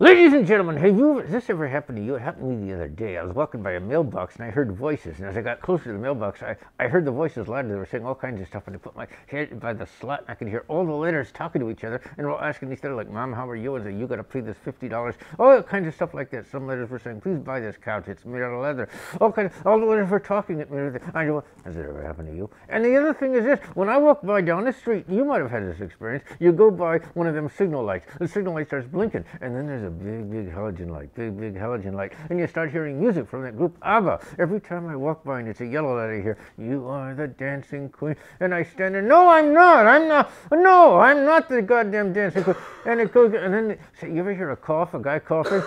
Ladies and gentlemen, has this ever happened to you? It happened to me the other day. I was walking by a mailbox and I heard voices. And as I got closer to the mailbox, I heard the voices louder. They were saying all kinds of stuff. And I put my head by the slot and I could hear all the letters talking to each other. And we're all asking each other, like, Mom, how are you? And say, you got to pay this $50. All kinds of stuff like that. Some letters were saying, please buy this couch. It's made out of leather. All the letters were talking at me. I go, has it ever happened to you? And the other thing is this. When I walk by down the street, you might have had this experience. You go by one of them signal lights. The signal light starts blinking. And then there's a big halogen light, big halogen light, and you start hearing music from that group ABBA. Every time I walk by and it's a yellow light, I hear, you are the dancing queen, and I stand there, no, I'm not the goddamn dancing queen, and it goes, and then, say, you ever hear a cough, a guy coughing,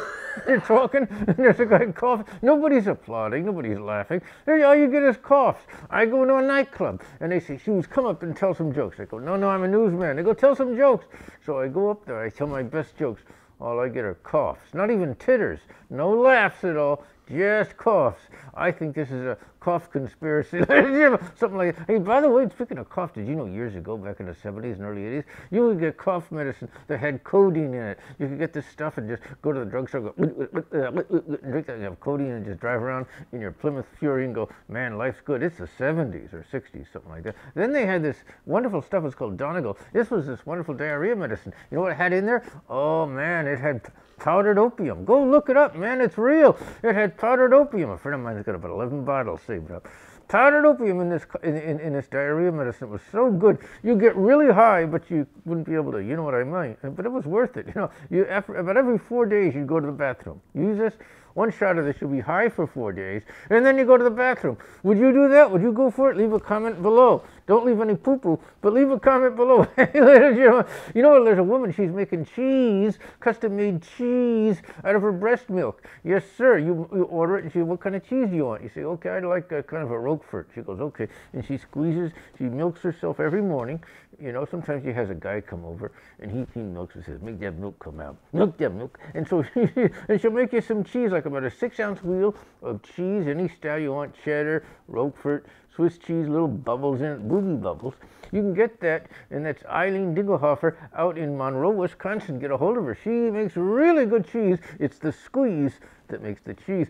they're talking, and there's a guy coughing, nobody's applauding, nobody's laughing, all you get is coughs. I go to a nightclub, and they say, Hughes, come up and tell some jokes. I go, no, I'm a newsman. They go, tell some jokes. So I go up there, I tell my best jokes. All I get are coughs, not even titters, no laughs at all, just coughs. I think this is a cough conspiracy, something like that. Hey, by the way, speaking of cough, did you know years ago, back in the 70s and early 80s, you would get cough medicine that had codeine in it. You could get this stuff and just go to the drugstore, go, drink that, have codeine, and just drive around in your Plymouth Fury and go, man, life's good. It's the 70s or 60s, something like that. Then they had this wonderful stuff, it's called Donegal. This was this wonderful diarrhea medicine. You know what it had in there? Oh, man, it had powdered opium. Go look it up, man. It's real. It had powdered opium. A friend of mine's got about 11 bottles saved up. Powdered opium in this diarrhea medicine. It was so good. You get really high, but you wouldn't be able to. You know what I mean? But it was worth it. You know, about every 4 days you'd go to the bathroom. Use this. One shot of this, you'll be high for 4 days, and then you go to the bathroom. Would you do that? Would you go for it? Leave a comment below. Don't leave any poo-poo, but leave a comment below. You know, there's a woman, she's making cheese, custom-made cheese out of her breast milk. Yes, sir. You order it, and she says, what kind of cheese do you want? You say, okay, I'd like a kind of a Roquefort. She goes, okay. And she milks herself every morning. You know, sometimes she has a guy come over, and he milks and says, make that milk come out. Milk that milk. And so and she'll make you some cheese, like about a 6-ounce wheel of cheese, any style you want, cheddar, Roquefort, Swiss cheese, little bubbles in it, booby bubbles. You can get that, and that's Eileen Dingelhofer out in Monroe, Wisconsin. Get a hold of her. She makes really good cheese. It's the squeeze that makes the cheese.